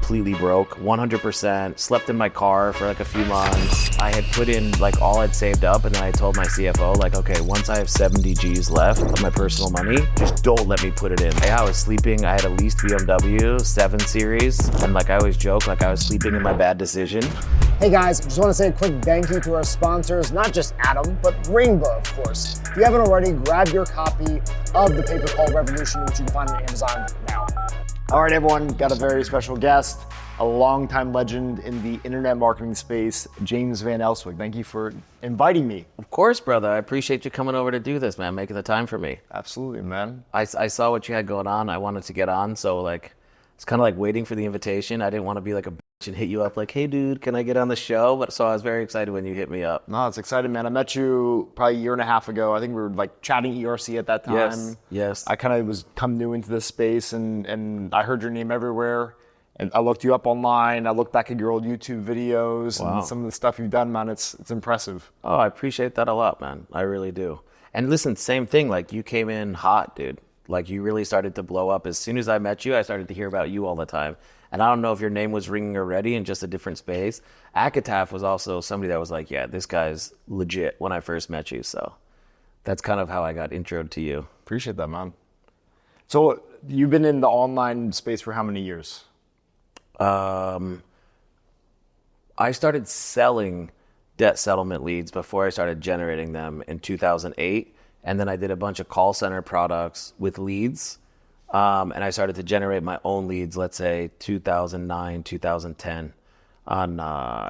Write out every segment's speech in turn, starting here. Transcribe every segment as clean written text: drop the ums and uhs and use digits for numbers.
completely broke, 100%, slept in my car for like a few months. I had put in like all I'd saved up, and then I told my CFO, like, okay, once I have 70 G's left of my personal money, just don't let me put it in. I was sleeping, I had a leased BMW 7 Series, and like I always joke, like I was sleeping in my bad decision. Hey guys, just want to say a quick thank you to our sponsors, not just Adam, but Ringba, of course. If you haven't already, grab your copy of The Paper Call Revolution, which you can find on Amazon now. All right, everyone, got a very special guest, a longtime legend in the internet marketing space, James Van Elswyk. Thank you for inviting me. Of course, brother. I appreciate you coming over to do this, man, making the time for me. Absolutely, man. I saw what you had going on. I wanted to get on, so like it's kind of like waiting for the invitation. I didn't want to be like a bitch and hit you up like, hey, dude, can I get on the show? But so I was very excited when you hit me up. No, it's exciting, man. I met you probably a year and a half ago. I think we were like chatting ERC at that time. Yes. I kind of was come new into this space, and I heard your name everywhere. And I looked you up online. I looked back at your old YouTube videos and some of the stuff you've done, man. It's impressive. Oh, I appreciate that a lot, man. I really do. And listen, same thing. Like you came in hot, dude. Like you really started to blow up. As soon as I met you, I started to hear about you all the time. And I don't know if your name was ringing already in just a different space. Akataf was also somebody that was like, yeah, this guy's legit when I first met you. So that's kind of how I got introed to you. Appreciate that, man. So you've been in the online space for how many years? I started selling debt settlement leads before I started generating them in 2008. And then I did a bunch of call center products with leads. And I started to generate my own leads, let's say 2009, 2010 on,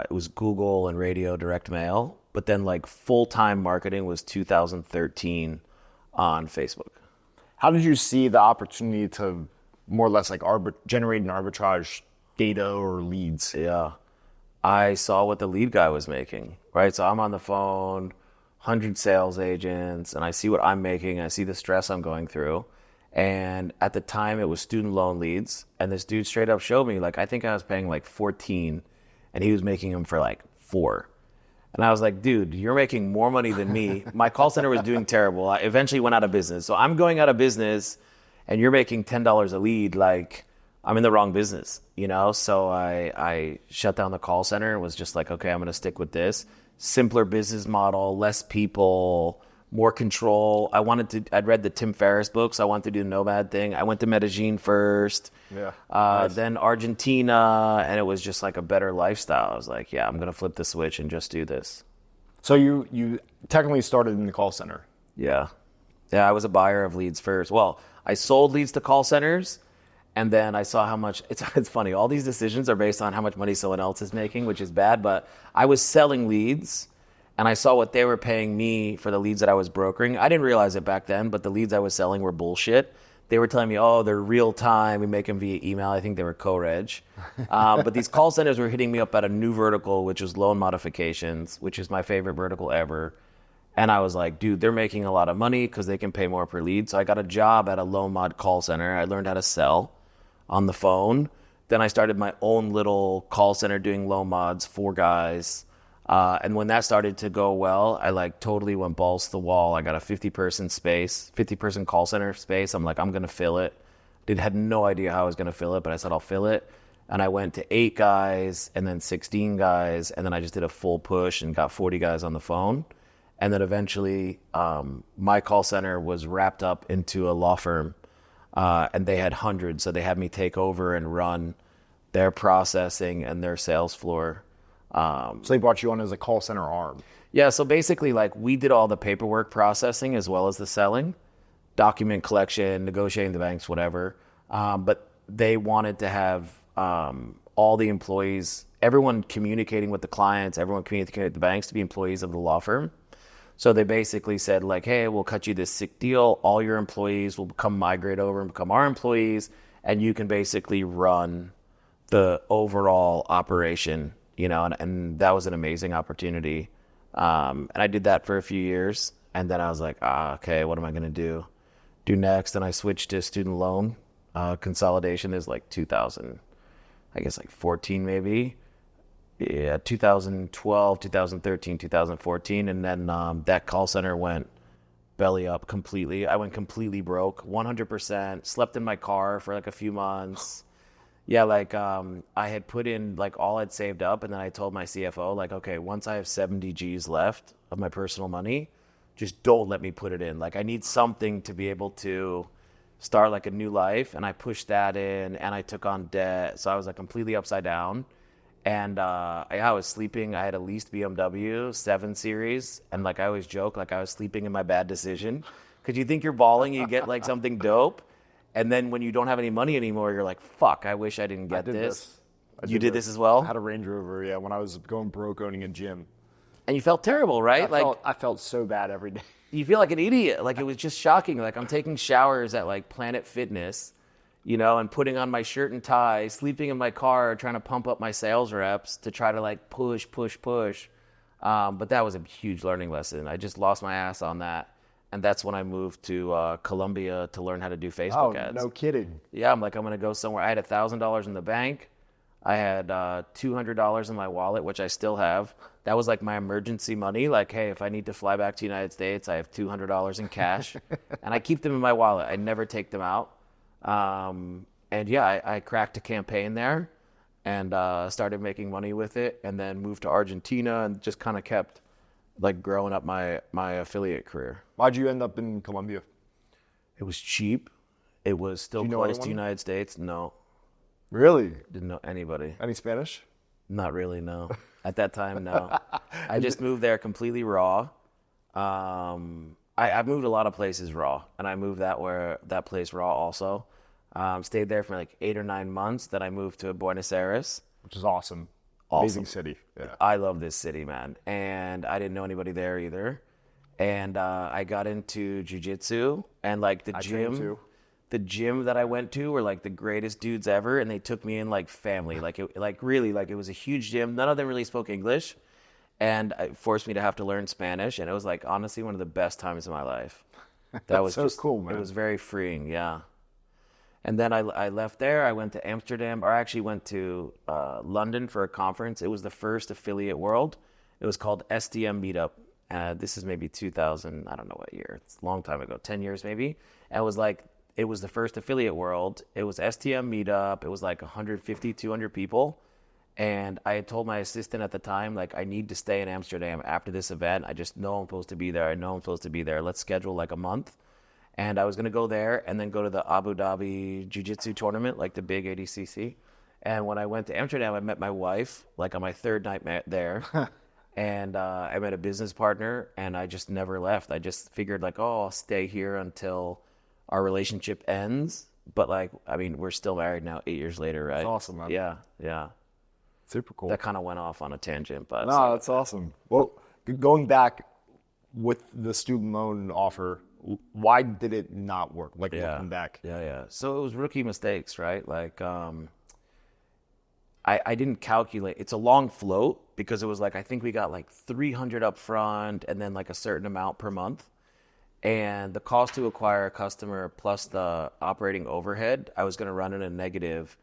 it was Google and radio direct mail. But then like full-time marketing was 2013 on Facebook. How did you see the opportunity to more or less like generate an arbitrage data or leads? Yeah. I saw what the lead guy was making, right? So I'm on the phone, 100 sales agents, and I see what I'm making. I see the stress I'm going through. And at the time, it was student loan leads. And this dude straight up showed me, like, I think I was paying like 14, and he was making them for like 4. And I was like, dude, you're making more money than me. My call center was doing terrible. I eventually went out of business. So I'm going out of business, and you're making $10 a lead. Like, I'm in the wrong business, you know? So I shut down the call center and was just like, okay, I'm going to stick with this. Simpler business model, less people, more control. I'd read the Tim Ferriss books. I wanted to do the nomad thing. I went to Medellin first, nice. Then Argentina, and it was just like a better lifestyle. I was like, yeah, I'm going to flip the switch and just do this. So you technically started in the call center. Yeah. Yeah, I was a buyer of leads first. Well, I sold leads to call centers, and then I saw how much, it's funny, all these decisions are based on how much money someone else is making, which is bad, but I was selling leads, and I saw what they were paying me for the leads that I was brokering. I didn't realize it back then, but the leads I was selling were bullshit. They were telling me, oh, they're real time, we make them via email. I think they were co-reg. But these call centers were hitting me up at a new vertical, which was loan modifications, which is my favorite vertical ever. And I was like, dude, they're making a lot of money because they can pay more per lead. So I got a job at a loan mod call center. I learned how to sell on the phone. Then I started my own little call center doing loan mods for guys. And when that started to go well, I like totally went balls to the wall. I got a 50-person call center space. I'm like, I'm going to fill it. Had no idea how I was going to fill it, but I said, I'll fill it. And I went to 8 guys and then 16 guys. And then I just did a full push and got 40 guys on the phone. And then eventually my call center was wrapped up into a law firm. And they had hundreds, so they had me take over and run their processing and their sales floor. So they brought you on as a call center arm. Yeah, so basically, like, we did all the paperwork processing as well as the selling, document collection, negotiating the banks, whatever. But they wanted to have all the employees, everyone communicating with the clients, everyone communicating with the banks to be employees of the law firm. So they basically said, like, hey, we'll cut you this sick deal. All your employees will migrate over and become our employees, and you can basically run the overall operation, you know, and that was an amazing opportunity. And I did that for a few years, and then I was like, okay, what am I going to do next? And I switched to student loan consolidation. Is like 2000, I guess like 14 maybe. Yeah, 2012, 2013, 2014. And then that call center went belly up completely. I went completely broke, 100%, slept in my car for like a few months. Yeah, like I had put in like all I'd saved up, and then I told my CFO, like, okay, once I have 70 G's left of my personal money, just don't let me put it in. Like, I need something to be able to start like a new life. And I pushed that in, and I took on debt. So I was like completely upside down. And I was sleeping. I had a leased BMW 7 Series, and like I always joke, like I was sleeping in my bad decision, because you think you're balling, you get like something dope, and then when you don't have any money anymore, you're like, "Fuck, I wish I didn't get this." You did this as well? I had a Range Rover, yeah, when I was going broke owning a gym. And you felt terrible, right? I felt so bad every day. You feel like an idiot. Like, it was just shocking. Like, I'm taking showers at like Planet Fitness, and putting on my shirt and tie, sleeping in my car, trying to pump up my sales reps to try to like push. But that was a huge learning lesson. I just lost my ass on that. And that's when I moved to Colombia to learn how to do Facebook ads. No kidding. Yeah, I'm going to go somewhere. I had $1,000 in the bank. I had $200 in my wallet, which I still have. That was like my emergency money. Like, hey, if I need to fly back to the United States, I have $200 in cash. And I keep them in my wallet. I never take them out. And yeah, I cracked a campaign there and started making money with it, and then moved to Argentina and just kind of kept like growing up my affiliate career. Why'd you end up in Colombia? It was cheap. It was still close to the United States. No. Really? Didn't know anybody. Any Spanish? Not really, no. At that time, no. I just moved there completely raw. I moved a lot of places raw, and I moved that place raw also. Stayed there for like 8 or 9 months. Then I moved to Buenos Aires. Which is awesome. Amazing city. Yeah. I love this city, man. And I didn't know anybody there either. And I got into jiu-jitsu, and like the gym that I went to were like the greatest dudes ever, and they took me in like family. It was a huge gym. None of them really spoke English, and it forced me to have to learn Spanish. And it was like honestly one of the best times of my life. That was so cool, man. It was very freeing, yeah. And then I left there. I went to Amsterdam, or I actually went to London for a conference. It was the first affiliate world. It was called SDM Meetup. This is maybe 2000, I don't know what year. It's a long time ago, 10 years maybe. And it was the first affiliate world. It was STM Meetup. It was like 150, 200 people. And I had told my assistant at the time, like, I need to stay in Amsterdam after this event. I just know I'm supposed to be there. I know I'm supposed to be there. Let's schedule like a month. And I was going to go there and then go to the Abu Dhabi Jiu-Jitsu tournament, like the big ADCC. And when I went to Amsterdam, I met my wife, like on my 3rd night there. And I met a business partner, and I just never left. I just figured like, oh, I'll stay here until our relationship ends. But like, I mean, we're still married now 8 years later, right? That's awesome, man. Yeah. Super cool. That kind of went off on a tangent, but. No, that's awesome. Well, going back with the student loan offer, why did it not work? Like looking back. Yeah. So it was rookie mistakes, right? Like, I didn't calculate. It's a long float because it was like, I think we got like 300 up front and then like a certain amount per month. And the cost to acquire a customer plus the operating overhead, I was going to run in a negative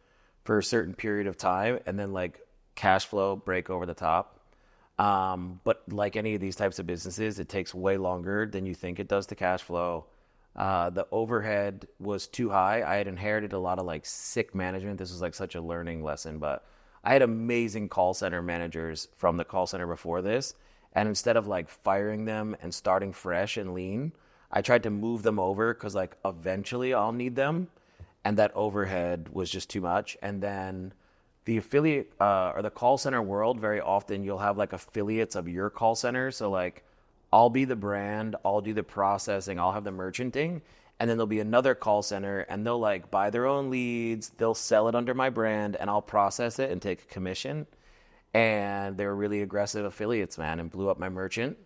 for a certain period of time and then like cash flow break over the top. But like any of these types of businesses, it takes way longer than you think it does to cash flow. The overhead was too high. I had inherited a lot of like sick management. This was like such a learning lesson, but I had amazing call center managers from the call center before this. And instead of like firing them and starting fresh and lean, I tried to move them over because like eventually I'll need them. And that overhead was just too much. And then the affiliate or the call center world, very often you'll have like affiliates of your call center. So like I'll be the brand, I'll do the processing, I'll have the merchanting, and then there'll be another call center and they'll like buy their own leads, they'll sell it under my brand, and I'll process it and take a commission. And they were really aggressive affiliates, man, and blew up my merchant.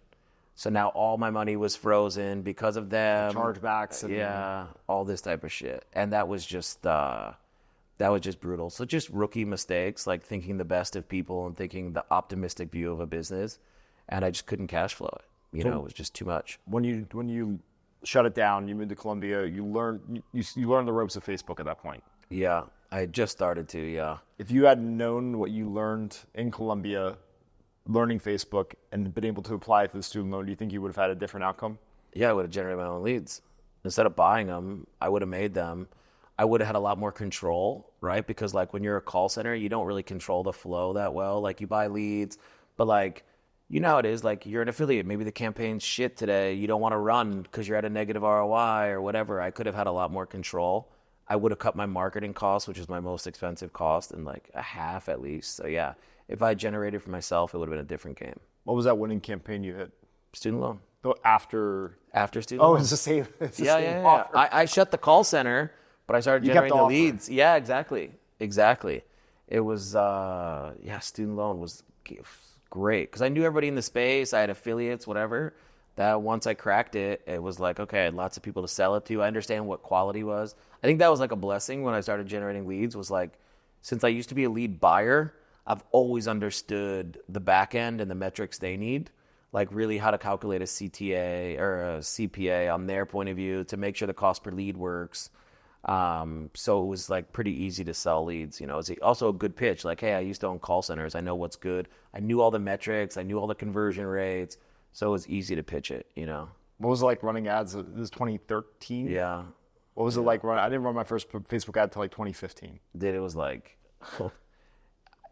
So now all my money was frozen because of them. Chargebacks. Yeah, all this type of shit. And that was just brutal. So just rookie mistakes, like thinking the best of people and thinking the optimistic view of a business. And I just couldn't cash flow it. It was just too much. When you shut it down, you moved to Colombia, you learned the ropes of Facebook at that point. Yeah, I had just started to, yeah. If you had known what you learned in Colombia, learning Facebook, and been able to apply it to the student loan, do you think you would have had a different outcome? Yeah, I would have generated my own leads. Instead of buying them, I would have made them. I would have had a lot more control, right? Because like when you're a call center, you don't really control the flow that well. Like you buy leads, but like, you know how it is, like you're an affiliate. Maybe the campaign's shit today. You don't want to run because you're at a negative ROI or whatever. I could have had a lot more control. I would have cut my marketing costs, which is my most expensive cost, in like a half at least. So yeah, if I generated for myself, it would have been a different game. What was that winning campaign you hit? Student loan. After student loan. loan. It's the same. It's the Yeah, same yeah, yeah. offer. I shut the call center, but I started You kept generating the offering. leads. Yeah, exactly. It was, student loan was great because I knew everybody in the space. I had affiliates, whatever. That once I cracked it, it was like, okay, I had lots of people to sell it to. I understand what quality was. I think that was like a blessing when I started generating leads, was like, since I used to be a lead buyer, I've always understood the back end and the metrics they need, like really how to calculate a CTA or a CPA on their point of view to make sure the cost per lead works. So it was like pretty easy to sell leads. You know, it's also a good pitch. Like, hey, I used to own call centers. I know what's good. I knew all the metrics. I knew all the conversion rates. So it was easy to pitch it, you know. What was it like running ads? This was 2013? Yeah. What was it like running? I didn't run my first Facebook ad until like 2015. Dude, it was like,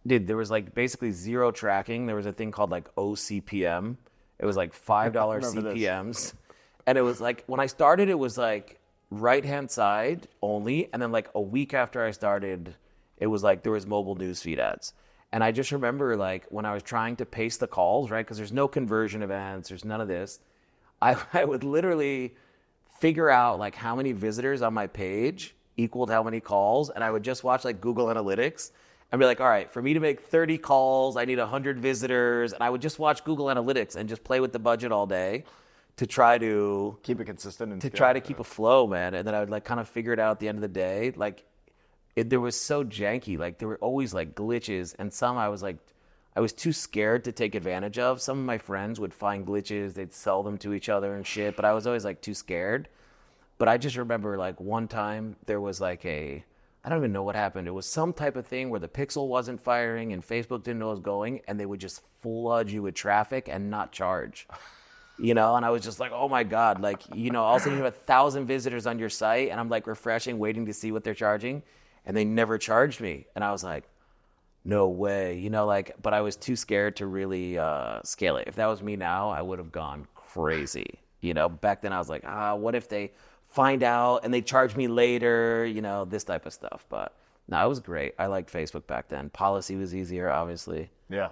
dude, there was like basically zero tracking. There was a thing called like OCPM. It was like $5 CPMs. And it was like, when I started, it was like right-hand side only. And then like a week after I started, it was like there was mobile newsfeed ads. And I just remember like when I was trying to pace the calls, right? Because there's no conversion events, there's none of this. I would literally figure out like how many visitors on my page equaled how many calls. And I would just watch like Google Analytics and be like, all right, for me to make 30 calls, I need 100 visitors. And I would just watch Google Analytics and just play with the budget all day to try to keep it consistent and try to keep a flow, man. And then I would like kind of figure it out at the end of the day. Like there was so janky. Like there were always like glitches, and some I was too scared to take advantage of. Some of my friends would find glitches, they'd sell them to each other and shit, but I was always like too scared. But I just remember like one time there was like I don't even know what happened. It was some type of thing where the pixel wasn't firing and Facebook didn't know it was going, and they would just flood you with traffic and not charge. You know, and I was just like, oh my God, like, you know, all of a sudden you have 1,000 visitors on your site, and I'm like refreshing, waiting to see what they're charging, and they never charged me. And I was like, no way, you know, like, but I was too scared to really scale it. If that was me now, I would have gone crazy. You know, back then I was like, what if they find out and they charge me later, you know, this type of stuff. But no, it was great. I liked Facebook back then. Policy was easier, obviously. Yeah.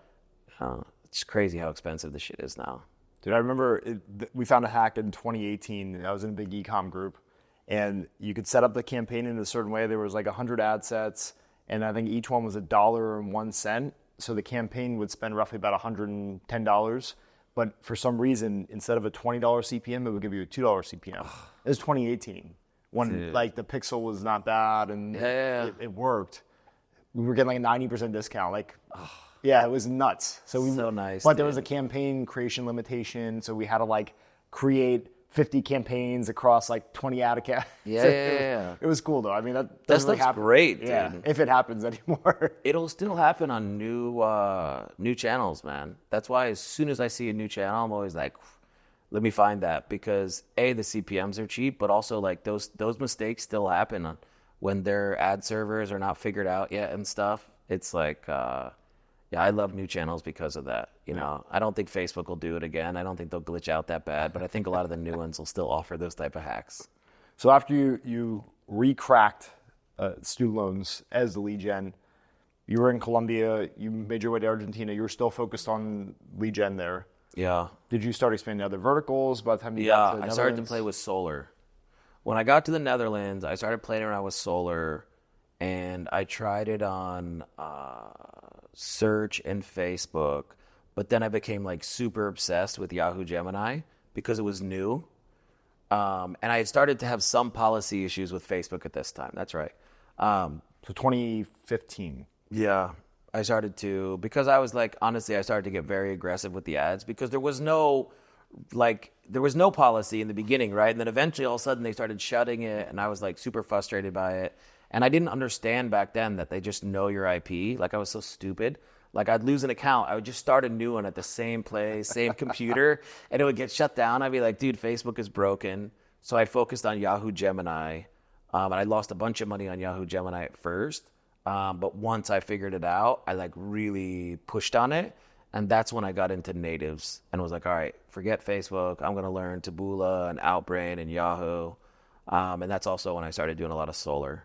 It's crazy how expensive this shit is now. Dude, I remember we found a hack in 2018. I was in a big e-com group, and you could set up the campaign in a certain way. There was like 100 ad sets, and I think each one was $1.01. So the campaign would spend roughly about $110. But for some reason, instead of a $20 CPM, it would give you a $2 CPM. It was 2018 when like the pixel was not bad and it worked. We were getting like a 90% discount. Like, yeah, it was nuts. So nice. But there was a campaign creation limitation, so we had to like create 50 campaigns across like 20 ad accounts. Yeah. It was cool though. I mean, that That's really happen. great, dude. Yeah, if it happens anymore. It'll still happen on new channels, man. That's why as soon as I see a new channel, I'm always like, let me find that, because the CPMs are cheap, but also like those mistakes still happen when their ad servers are not figured out yet and stuff. It's like, I love new channels because of that. You know, I don't think Facebook will do it again. I don't think they'll glitch out that bad, but I think a lot of the new ones will still offer those type of hacks. So after you re-cracked student loans as the lead gen, you were in Colombia, you made your way to Argentina, you were still focused on lead gen there. Yeah. Did you start expanding to other verticals by the time you got to the Netherlands? I started to play with solar. When I got to the Netherlands, I started playing around with solar, and I tried it on search and Facebook, but then I became like super obsessed with Yahoo Gemini because it was new. And I had started to have some policy issues with Facebook at this time. That's right. So 2015. Yeah, I started to, because I was like, honestly, I started to get very aggressive with the ads because there was no policy in the beginning, right? And then eventually all of a sudden they started shutting it, and I was like super frustrated by it. And I didn't understand back then that they just know your IP. Like I was so stupid. Like I'd lose an account, I would just start a new one at the same place, same computer, and it would get shut down. I'd be like, dude, Facebook is broken. So I focused on Yahoo Gemini. And I lost a bunch of money on Yahoo Gemini at first. But once I figured it out, I like really pushed on it. And that's when I got into natives and was like, all right, forget Facebook. I'm going to learn Taboola and Outbrain and Yahoo. And that's also when I started doing a lot of solar.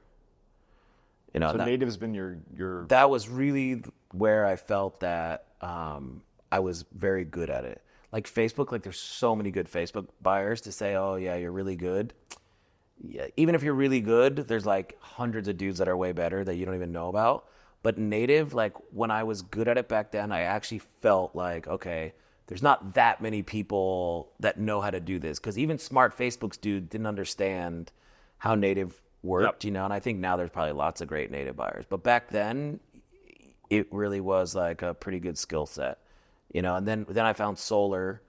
You know, So native's been your that was really where I felt that I was very good at it. Like Facebook, like there's so many good Facebook buyers to say, oh yeah, you're really good. Yeah, even if you're really good, there's like hundreds of dudes that are way better that you don't even know about. But native, like when I was good at it back then, I actually felt like, okay, there's not that many people that know how to do this. Because even smart Facebook's dude didn't understand how native worked, you know, and I think now there's probably lots of great native buyers. But back then, it really was like a pretty good skill set, you know. And then I found solar,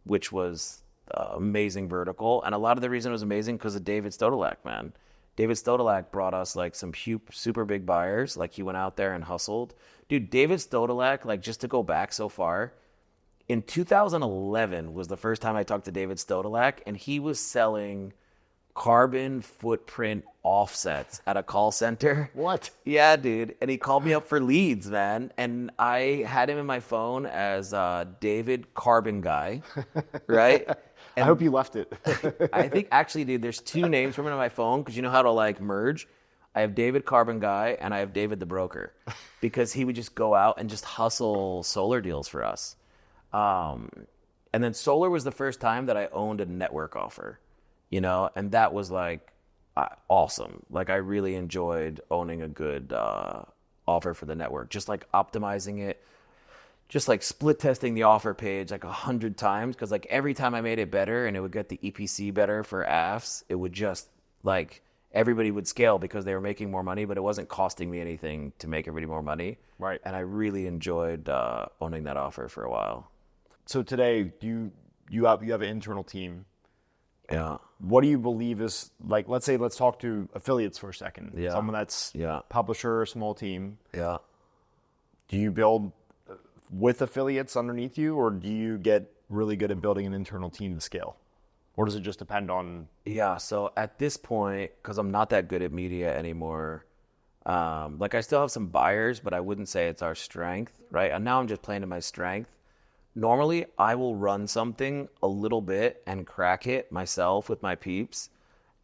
which was amazing vertical. And a lot of the reason it was amazing because of David Stodolak, man. David Stodolak brought us like some super big buyers. Like he went out there and hustled. Dude, David Stodolak, like just to go back so far, in 2011 was the first time I talked to David Stodolak, and he was selling carbon footprint offsets at a call center. What? Yeah, dude. And he called me up for leads, man. And I had him in my phone as David Carbon Guy, right? I hope you left it. I think actually, dude, there's two names for him in my phone because you know how to like merge. I have David Carbon Guy and I have David the Broker because he would just go out and just hustle solar deals for us. And then solar was the first time that I owned a network offer, you know, and that was like awesome. Like I really enjoyed owning a good offer for the network, just like optimizing it. Just like split testing the offer page like 100 times because like every time I made it better and it would get the EPC better for AFs, it would just like everybody would scale because they were making more money, but it wasn't costing me anything to make everybody more money. Right. And I really enjoyed owning that offer for a while. So today, you have an internal team. Yeah. What do you believe is like? Let's talk to affiliates for a second. Yeah. Someone that's Yeah. publisher, small team. Yeah. Do you build with affiliates underneath you, or do you get really good at building an internal team to scale? Or does it just depend on? Yeah, so at this point, because I'm not that good at media anymore, like I still have some buyers, but I wouldn't say it's our strength, right? And now I'm just playing to my strength. Normally, I will run something a little bit and crack it myself with my peeps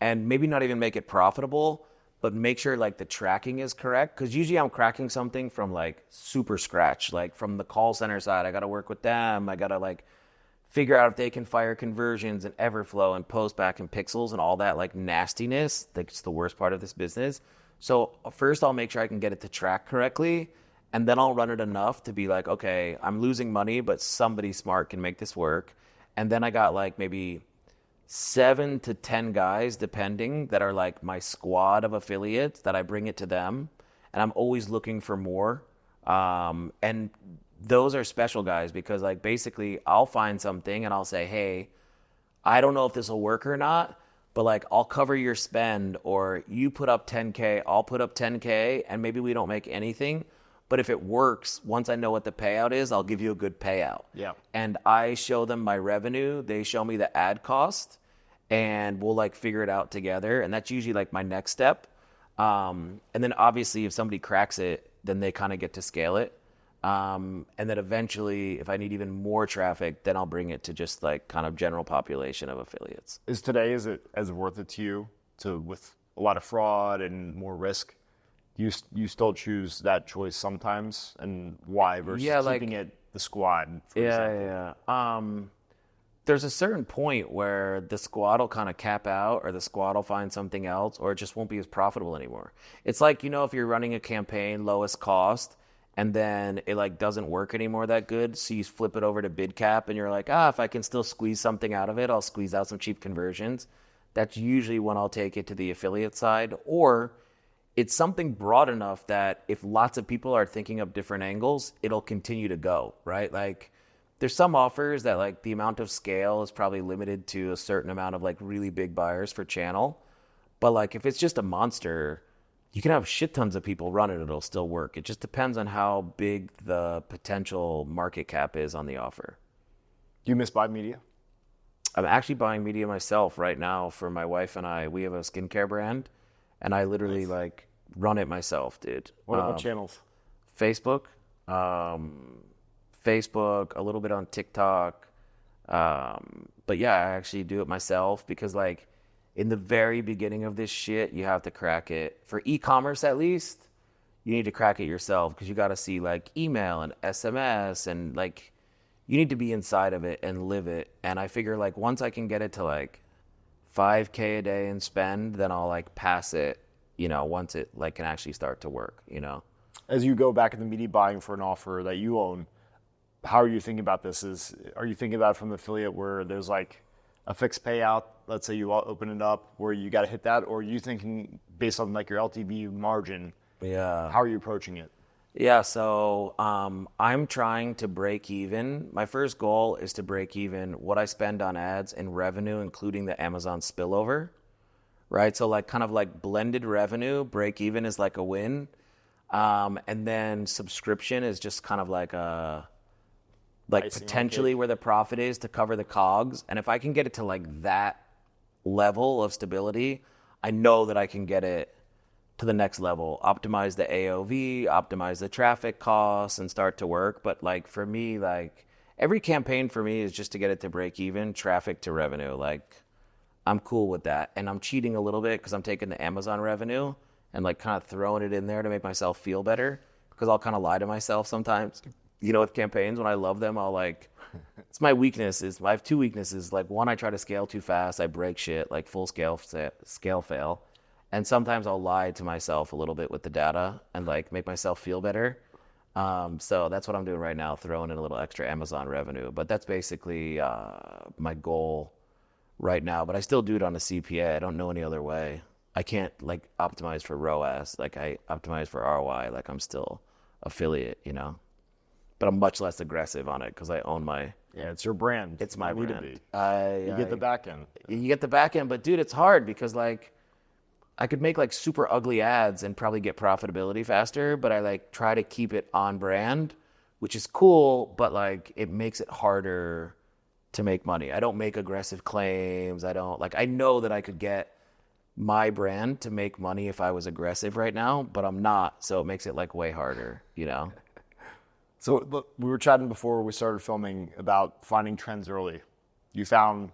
and maybe not even make it profitable, but make sure like the tracking is correct. Because usually I'm cracking something from like super scratch, like from the call center side. I got to work with them. I got to like figure out if they can fire conversions and Everflow and Postback and Pixels and all that like nastiness. That's the worst part of this business. So first I'll make sure I can get it to track correctly. And then I'll run it enough to be like, okay, I'm losing money, but somebody smart can make this work. And then I got like maybe 7 to 10 guys, depending, that are like my squad of affiliates that I bring it to them. And I'm always looking for more. And those are special guys because like basically I'll find something and I'll say, hey, I don't know if this will work or not, but like I'll cover your spend, or you put up 10K, I'll put up 10K, and maybe we don't make anything. But if it works, once I know what the payout is, I'll give you a good payout. Yeah. And I show them my revenue. They show me the ad cost, and we'll like figure it out together. And that's usually like my next step. And then obviously if somebody cracks it, then they kind of get to scale it. And then eventually, if I need even more traffic, then I'll bring it to just like kind of general population of affiliates. Is it as worth it to you with a lot of fraud and more risk? You still choose that choice sometimes, and why versus keeping it the squad? For example? There's a certain point where the squad will kind of cap out, or the squad will find something else, or it just won't be as profitable anymore. It's like, you know, if you're running a campaign lowest cost, and then it like doesn't work anymore that good, so you flip it over to bid cap, and you're like, if I can still squeeze something out of it, I'll squeeze out some cheap conversions. That's usually when I'll take it to the affiliate side, or it's something broad enough that if lots of people are thinking of different angles, it'll continue to go, right? Like there's some offers that like the amount of scale is probably limited to a certain amount of like really big buyers for channel. But like if it's just a monster, you can have shit tons of people run it, it'll still work. It just depends on how big the potential market cap is on the offer. Do you miss buy media? I'm actually buying media myself right now for my wife and I. We have a skincare brand, and I literally like run it myself, dude. What channels? Facebook, Facebook, a little bit on TikTok. But yeah, I actually do it myself because like in the very beginning of this shit, you have to crack it. For e-commerce at least, you need to crack it yourself because you got to see like email and SMS and like you need to be inside of it and live it. And I figure like once I can get it to like 5K a day and spend, then I'll like pass it, once it like can actually start to work, As you go back in the media buying for an offer that you own, how are you thinking about this? Are you thinking about it from the affiliate where there's like a fixed payout? Let's say you open it up where you got to hit that, or are you thinking based on like your LTV margin? Yeah. How are you approaching it? Yeah, so I'm trying to break even. My first goal is to break even what I spend on ads and revenue, including the Amazon spillover, right? So like kind of like blended revenue, break even is like a win. And then subscription is just kind of like Icing on potentially cake. where the profit is to cover the cogs. And if I can get it to like that level of stability, I know that I can get it to the next level, optimize the AOV, optimize the traffic costs and start to work. But like for me, like every campaign for me is just to get it to break even, traffic to revenue. Like I'm cool with that. And I'm cheating a little bit because I'm taking the Amazon revenue and like kind of throwing it in there to make myself feel better because I'll kind of lie to myself sometimes. With campaigns, when I love them, I'll like, it's my weakness. I have two weaknesses. Like one, I try to scale too fast. I break shit, like full scale fail. And sometimes I'll lie to myself a little bit with the data and like make myself feel better. So that's what I'm doing right now, throwing in a little extra Amazon revenue. But that's basically my goal right now. But I still do it on a CPA. I don't know any other way. I can't like optimize for ROAS. Like I optimize for ROI. Like I'm still affiliate, But I'm much less aggressive on it because I own my. Yeah, it's your brand. It's my You need brand. to be. You get the back end. You get the back end, but dude, it's hard because like I could make like super ugly ads and probably get profitability faster, but I like try to keep it on brand, which is cool, but like it makes it harder to make money. I don't make aggressive claims. I know that I could get my brand to make money if I was aggressive right now, but I'm not, so it makes it like way harder, So look, we were chatting before we started filming about finding trends early. You found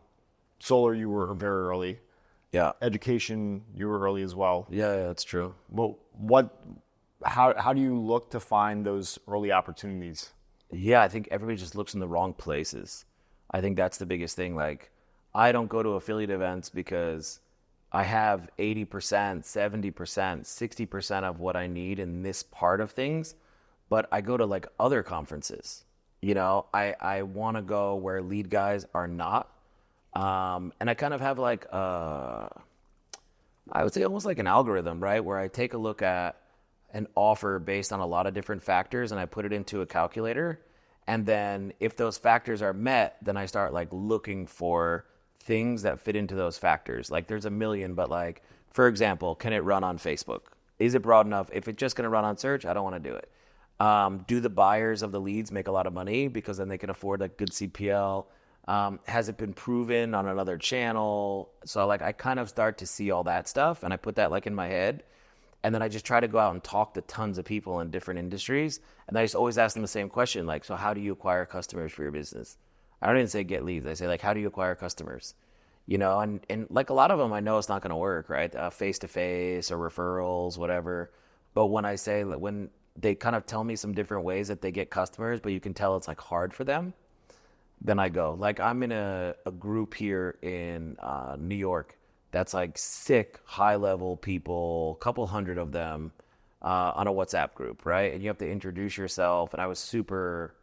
solar, you were very early. Yeah. Education, you were early as well. Yeah, that's true. Well, how do you look to find those early opportunities? Yeah, I think everybody just looks in the wrong places. I think that's the biggest thing. Like, I don't go to affiliate events because I have 80%, 70%, 60% of what I need in this part of things, but I go to like other conferences. I want to go where lead guys are not. And I kind of have like, I would say almost like an algorithm, right? Where I take a look at an offer based on a lot of different factors and I put it into a calculator. And then if those factors are met, then I start like looking for things that fit into those factors. Like there's a million, but like, for example, can it run on Facebook? Is it broad enough? If it's just going to run on search, I don't want to do it. Do the buyers of the leads make a lot of money because then they can afford like good CPL? Has it been proven on another channel? So like I kind of start to see all that stuff and I put that like in my head. And then I just try to go out and talk to tons of people in different industries. And I just always ask them the same question, like, so how do you acquire customers for your business? I don't even say get leads. I say like, how do you acquire customers? And like a lot of them, I know it's not going to work, right? Face-to-face or referrals, whatever. But when they kind of tell me some different ways that they get customers, but you can tell it's like hard for them, then I go. Like I'm in a group here in New York that's like sick, high-level people, a couple hundred of them on a WhatsApp group, right? And you have to introduce yourself. And I was super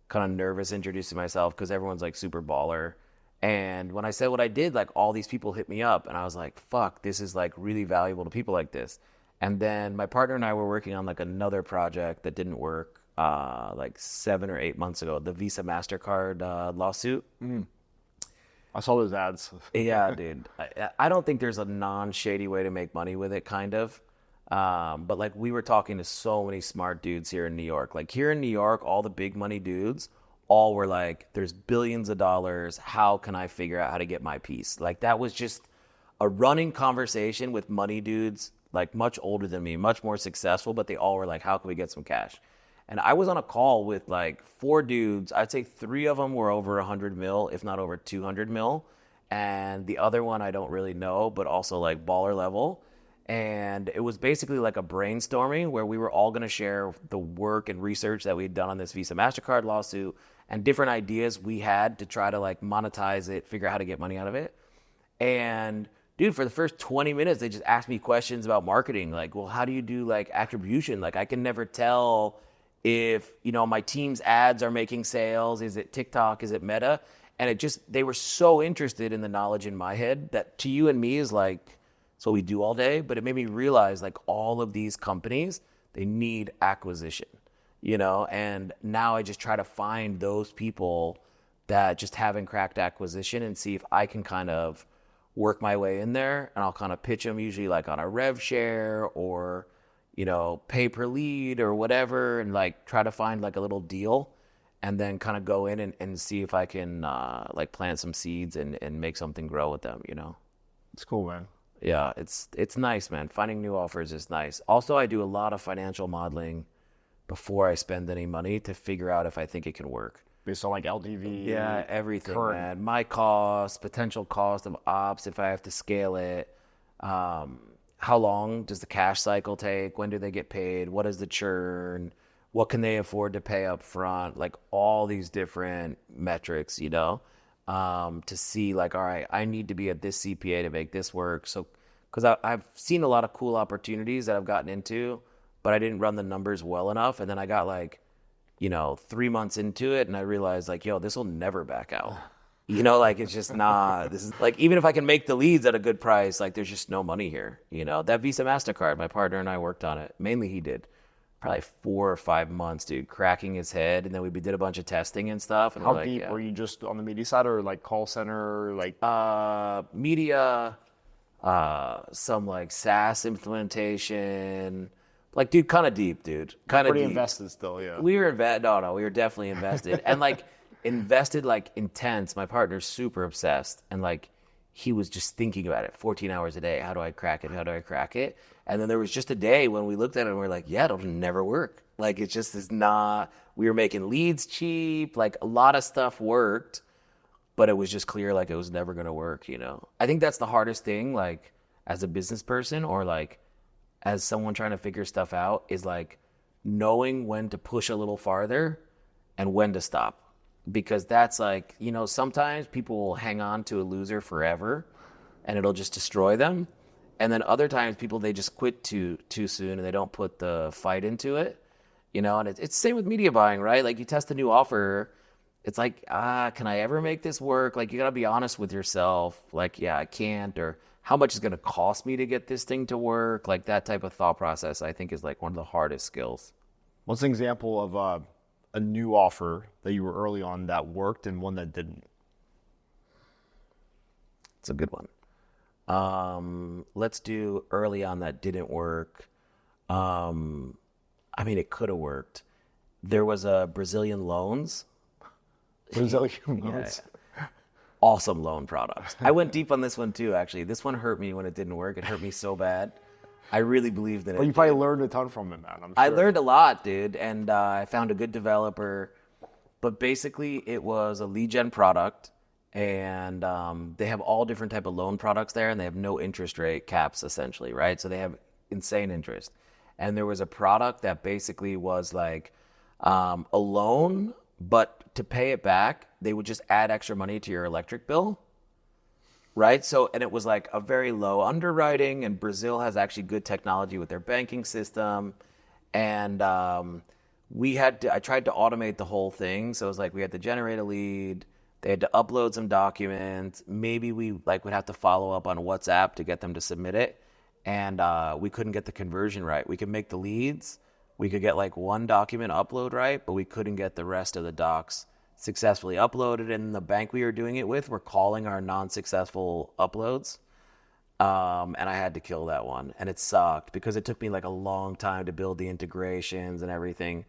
kind of nervous introducing myself because everyone's like super baller. And when I said what I did, like all these people hit me up. And I was like, fuck, this is like really valuable to people like this. And then my partner and I were working on like another project that didn't work like 7 or 8 months ago, the Visa MasterCard lawsuit. I saw those ads. Yeah, dude. I don't think there's a non-shady way to make money with it, kind of. But like we were talking to so many smart dudes here in New York. Like here in New York, all the big money dudes all were like, there's billions of dollars. How can I figure out how to get my piece? Like that was just a running conversation with money dudes, like much older than me, much more successful, but they all were like, how can we get some cash? And I was on a call with like 4 dudes. I'd say 3 of them were over 100 mil, if not over 200 mil. And the other one I don't really know, but also like baller level. And it was basically like a brainstorming where we were all going to share the work and research that we'd done on this Visa MasterCard lawsuit and different ideas we had to try to like monetize it, figure out how to get money out of it. And dude, for the first 20 minutes, they just asked me questions about marketing. Like, well, how do you do like attribution? Like I can never tell if, you know, my team's ads are making sales. Is it TikTok? Is it Meta? And it just, they were so interested in the knowledge in my head that to you and me is like, it's what we do all day. But it made me realize like all of these companies, they need acquisition, you know? And now I just try to find those people that just haven't cracked acquisition and see if I can kind of work my way in there. And I'll kind of pitch them usually like on a rev share or, you know, pay per lead or whatever, and like try to find like a little deal and then kind of go in and see if I can like plant some seeds and make something grow with them, you know? It's cool, man. Yeah, it's nice, man. Finding new offers is nice. Also, I do a lot of financial modeling before I spend any money to figure out if I think it can work. Based on like LTV. Yeah, everything, current. man. My cost, potential cost of ops if I have to scale it. How long does the cash cycle take? When do they get paid? What is the churn? What can they afford to pay up front? Like all these different metrics, you know, to see like, all right, I need to be at this CPA to make this work. So, because I've seen a lot of cool opportunities that I've gotten into, but I didn't run the numbers well enough. And then I got like, you know, 3 months into it and I realized like, yo, this will never back out. You know, like it's just not, this is like, even if I can make the leads at a good price, like there's just no money here. You know, that Visa MasterCard, my partner and I worked on it. Mainly he did. Probably 4 or 5 months, dude, cracking his head. And then we did a bunch of testing and stuff. And How we're like, deep yeah. were you, just on the media side or like call center, like Media, some like SaaS implementation. Like, dude, kind of deep, dude. Kind of pretty deep. invested still? Yeah. We were no, we were definitely invested. And like invested like intense. My partner's super obsessed. And like he was just thinking about it 14 hours a day. How do I crack it? How do I crack it? And then there was just a day when we looked at it and we are like, yeah, it'll never work. Like it just is not, we were making leads cheap. Like a lot of stuff worked, but it was just clear like it was never going to work, you know? I think that's the hardest thing, like as a business person or like as someone trying to figure stuff out is like knowing when to push a little farther and when to stop. Because that's like, you know, sometimes people will hang on to a loser forever and it'll just destroy them. And then other times people, they just quit too soon and they don't put the fight into it, you know? And it's the same with media buying, right? Like you test a new offer. It's like, can I ever make this work? Like you got to be honest with yourself. Like, yeah, I can't, or how much is going to cost me to get this thing to work? Like that type of thought process, I think is like one of the hardest skills. What's an example of a new offer that you were early on that worked and one that didn't? It's a good one. Let's do early on that didn't work. I mean, it could have worked. There was a Brazilian loans. Brazilian loans. Yeah. Awesome loan products. I went deep on this one too, actually. This one hurt me when it didn't work. It hurt me so bad. I really believed in it. Well, you probably learned a ton from it, man. I'm sure. I learned a lot, dude, and I found a good developer. But basically, it was a lead gen product, and they have all different type of loan products there, and they have no interest rate caps, essentially, right? So they have insane interest. And there was a product that basically was like a loan, but to pay it back, they would just add extra money to your electric bill. Right. So, and it was like a very low underwriting, and Brazil has actually good technology with their banking system. And I tried to automate the whole thing. So it was like, we had to generate a lead. They had to upload some documents. Maybe we would have to follow up on WhatsApp to get them to submit it. And we couldn't get the conversion right. We could make the leads. We could get like one document upload right, but we couldn't get the rest of the docs successfully uploaded. And the bank we were doing it with were calling our non-successful uploads. And I had to kill that one. And it sucked because it took me like a long time to build the integrations and everything.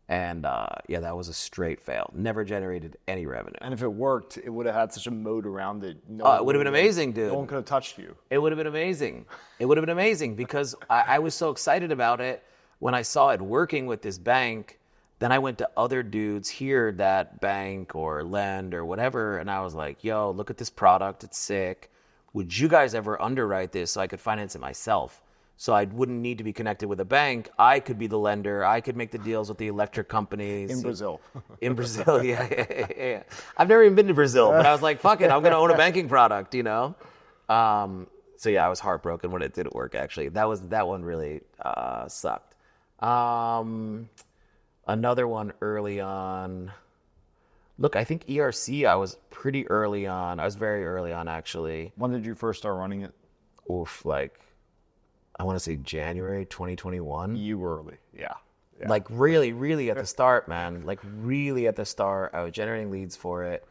And yeah, that was a straight fail. Never generated any revenue. And if it worked, it would have had such a moat around it. It would have been amazing, dude. No one could have touched you. It would have been amazing. It would have been amazing because I was so excited about it when I saw it working with this bank. Then I went to other dudes here that bank or lend or whatever, and I was like, yo, look at this product. It's sick. Would you guys ever underwrite this so I could finance it myself? So I wouldn't need to be connected with a bank. I could be the lender. I could make the deals with the electric companies. In Brazil. In Brazil, yeah. I've never even been to Brazil, but I was like, fuck it, I'm going to own a banking product, you know? So yeah, I was heartbroken when it didn't work, actually. That one really sucked. Another one early on. Look, I think ERC, I was pretty early on. I was very early on, actually. When did you first start running it? Oof, like, I want to say January 2021. You were early, yeah. Like really, really at the start, man. Like really at the start, I was generating leads for it.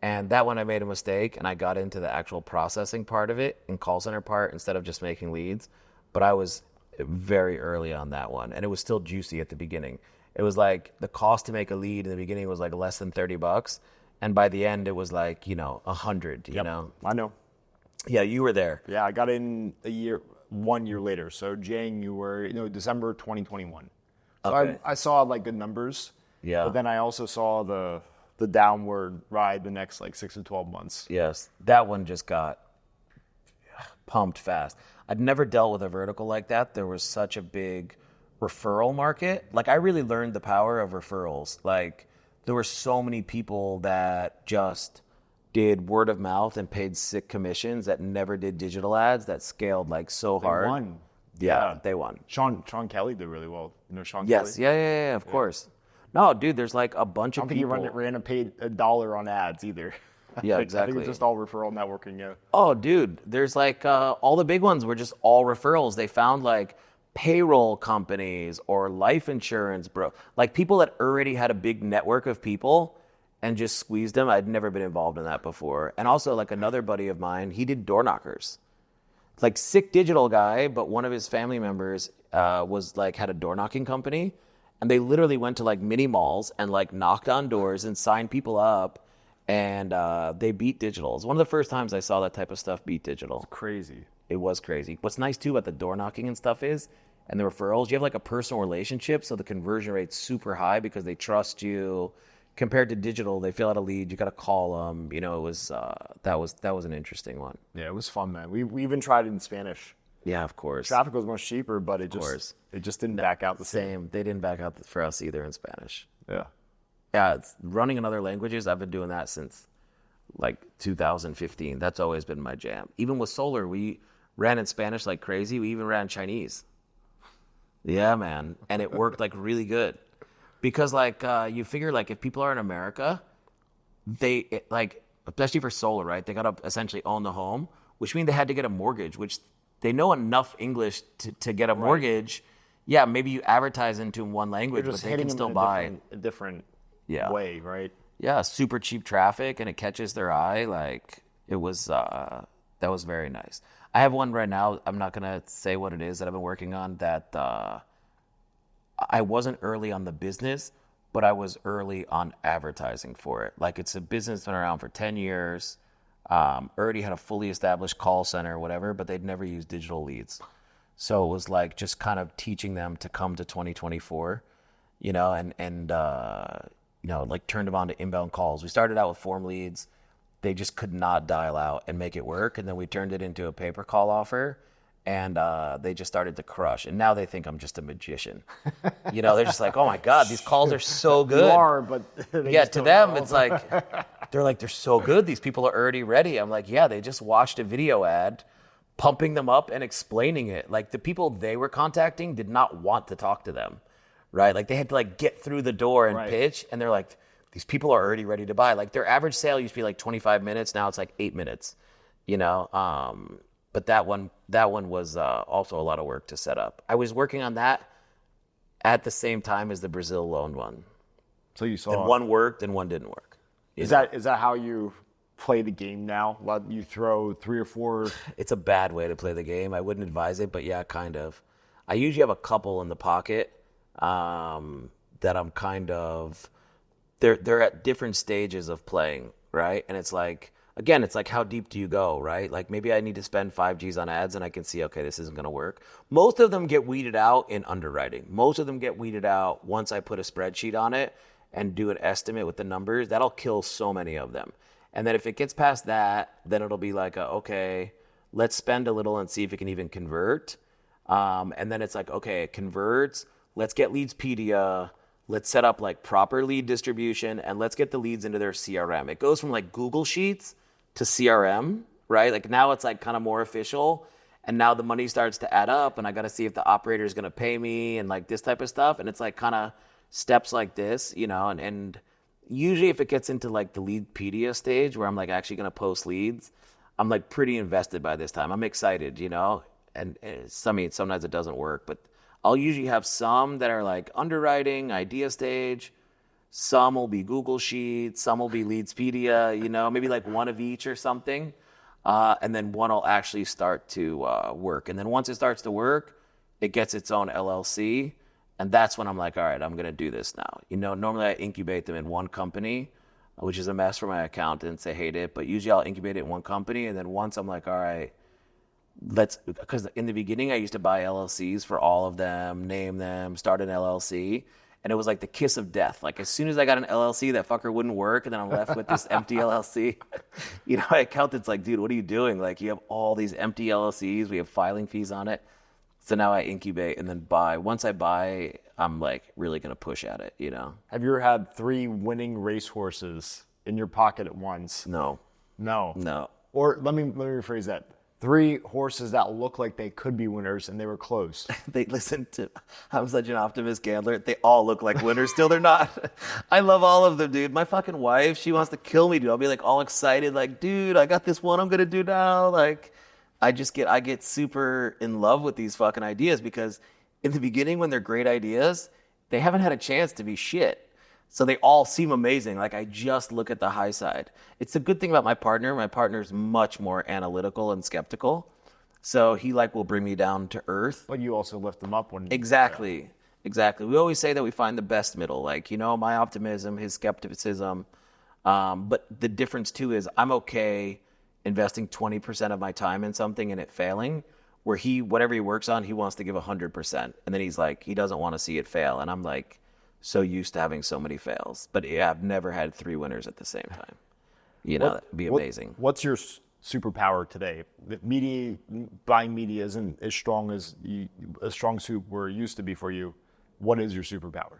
And that one I made a mistake and I got into the actual processing part of it and call center part instead of just making leads. But I was very early on that one. And it was still juicy at the beginning. It was like the cost to make a lead in the beginning was like less than $30. And by the end, it was like, 100, you know? I know. Yeah, you were there. Yeah, I got in 1 year later. So December 2021. So Okay. I saw like good numbers. Yeah. But then I also saw the downward ride the next like 6 to 12 months. Yes, that one just got pumped fast. I'd never dealt with a vertical like that. There was such a big referral market. Like I really learned the power of referrals. Like there were so many people that just did word of mouth and paid sick commissions that never did digital ads that scaled like so hard. They won. Yeah, they won. Sean Kelly did really well. You know Sean Yes, Kelly? yeah, of course. No, dude, there's like a bunch I of don't think people. he ran and paid $1 on ads either. Yeah, I exactly. think it's just all referral networking, yeah. Oh, dude, there's like all the big ones were just all referrals. They found like payroll companies or life insurance, bro. Like people that already had a big network of people and just squeezed them. I'd never been involved in that before. And also like another buddy of mine, he did door knockers. Like sick digital guy, but one of his family members was like had a door knocking company. And they literally went to like mini malls and like knocked on doors and signed people up. And they beat digital. It's one of the first times I saw that type of stuff beat digital. Crazy. It was crazy. What's nice too about the door knocking and stuff is, and the referrals, you have like a personal relationship, so the conversion rate's super high because they trust you. Compared to digital, they fill out a lead, you got to call them. It was that was an interesting one. Yeah, it was fun, man. We even tried it in Spanish. Yeah, of course. Traffic was much cheaper, but it just didn't back out the same. They didn't back out for us either in Spanish. Yeah. Yeah, it's running in other languages. I've been doing that since like 2015. That's always been my jam. Even with solar, we ran in Spanish like crazy. We even ran Chinese. Yeah, man. And it worked like really good. Because like you figure like if people are in America, especially for solar, right? They got to essentially own the home, which means they had to get a mortgage, which they know enough English to get a mortgage. Yeah, maybe you advertise into one language, but they can still buy a different yeah. way, right? Yeah, super cheap traffic, and it catches their eye. Like it was, that was very nice. I have one right now. I'm not gonna say what it is that I've been working on. That I wasn't early on the business, but I was early on advertising for it. Like it's a business that's been around for 10 years. Already had a fully established call center, whatever, but they'd never used digital leads. So it was like just kind of teaching them to come to 2024, and like turned them on to inbound calls. We started out with form leads. They just could not dial out and make it work. And then we turned it into a pay-per call offer, and they just started to crush. And now they think I'm just a magician. They're just like, oh my God, these calls are so good. You are, but yeah, to them, it's like, they're so good. These people are already ready. I'm like, yeah, they just watched a video ad, pumping them up and explaining it. Like the people they were contacting did not want to talk to them, right? Like they had to like get through the door and pitch, and they're like, these people are already ready to buy. Like their average sale used to be like 25 minutes. Now it's like 8 minutes, But that one was also a lot of work to set up. I was working on that at the same time as the Brazil loan one. So you saw and one worked and one didn't work. Is that how you play the game now? Let you throw 3 or 4. It's a bad way to play the game. I wouldn't advise it, but yeah, kind of. I usually have a couple in the pocket, that I'm kind of, they're at different stages of playing, right? And it's like, again, it's like, how deep do you go, right? Like maybe I need to spend 5Gs on ads and I can see, okay, this isn't going to work. Most of them get weeded out in underwriting. Most of them get weeded out once I put a spreadsheet on it and do an estimate with the numbers. That'll kill so many of them. And then if it gets past that, then it'll be like, okay, let's spend a little and see if it can even convert. And then it's like, okay, it converts. Let's get Leadspedia. Let's set up like proper lead distribution and let's get the leads into their CRM. It goes from like Google Sheets to CRM, right? Like now it's like kind of more official. And now the money starts to add up and I got to see if the operator is going to pay me and like this type of stuff. And it's like kind of steps like this, you know, and usually if it gets into like the Leadpedia stage where I'm like actually going to post leads, I'm like pretty invested by this time. I'm excited, you know, and sometimes it doesn't work, but I'll usually have some that are like underwriting, idea stage. Some will be Google Sheets, some will be Leadspedia, you know, maybe like one of each or something. And then one will actually start to work. And then once it starts to work, it gets its own LLC. And that's when I'm like, all right, I'm going to do this now. You know, normally I incubate them in one company, which is a mess for my accountants. They hate it. But usually I'll incubate it in one company. And then once I'm like, all right, because in the beginning I used to buy LLCs for all of them, name them, start an LLC. And it was like the kiss of death. Like as soon as I got an LLC, that fucker wouldn't work. And then I'm left with this empty LLC. You know, my accountant's like, dude, what are you doing? Like you have all these empty LLCs. We have filing fees on it. So now I incubate and then buy. Once I buy, I'm like really going to push at it, you know? Have you ever had 3 winning racehorses in your pocket at once? No. No. Or let me rephrase that. 3 horses that look like they could be winners and they were close. I'm such an optimist gambler. They all look like winners. Still, they're not. I love all of them, dude. My fucking wife, she wants to kill me, dude. I'll be like all excited, like, dude, I got this one I'm going to do now. Like, I get super in love with these fucking ideas because in the beginning when they're great ideas, they haven't had a chance to be shit. So they all seem amazing. Like I just look at the high side. It's a good thing about my partner. My partner's much more analytical and skeptical. So he like will bring me down to earth. But you also lift them up when Exactly. We always say that we find the best middle. Like, you know, my optimism, his skepticism. But the difference too is I'm okay investing 20% of my time in something and it failing, where whatever he works on, he wants to give 100%. And then he's like, he doesn't want to see it fail. And I'm like, so used to having so many fails. But yeah, I've never had 3 winners at the same time. You know, that'd be amazing. What's your superpower today? Buying media isn't as strong as super used to be for you. What is your superpower?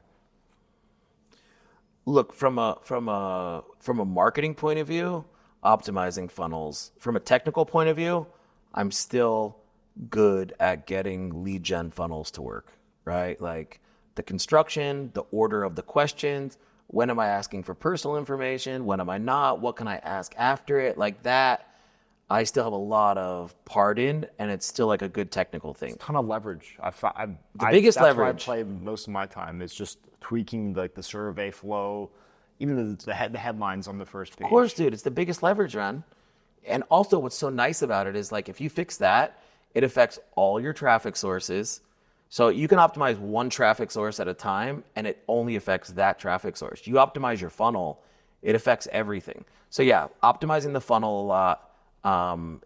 Look, from a marketing point of view, optimizing funnels. From a technical point of view, I'm still good at getting lead gen funnels to work, right? Like the construction, the order of the questions, when am I asking for personal information, when am I not, what can I ask after it, like that. I still have a lot of part in, and it's still like a good technical thing. It's a ton of leverage. The biggest leverage. That's where I play most of my time. It's just tweaking like the survey flow, even the headlines on the first page. Of course, dude, it's the biggest leverage, man. And also what's so nice about it is like if you fix that, it affects all your traffic sources. So you can optimize one traffic source at a time, and it only affects that traffic source. You optimize your funnel, it affects everything. So yeah, optimizing the funnel a lot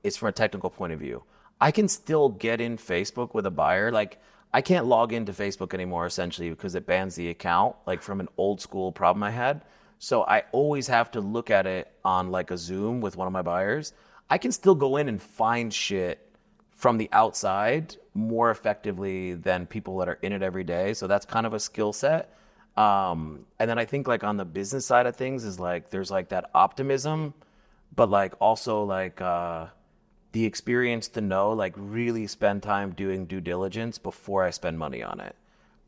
is from a technical point of view. I can still get in Facebook with a buyer. Like I can't log into Facebook anymore essentially because it bans the account, like from an old school problem I had. So I always have to look at it on like a Zoom with one of my buyers. I can still go in and find shit from the outside more effectively than people that are in it every day. So that's kind of a skill set. And then I think like on the business side of things is like, there's like that optimism, but like also like the experience to know, like really spend time doing due diligence before I spend money on it.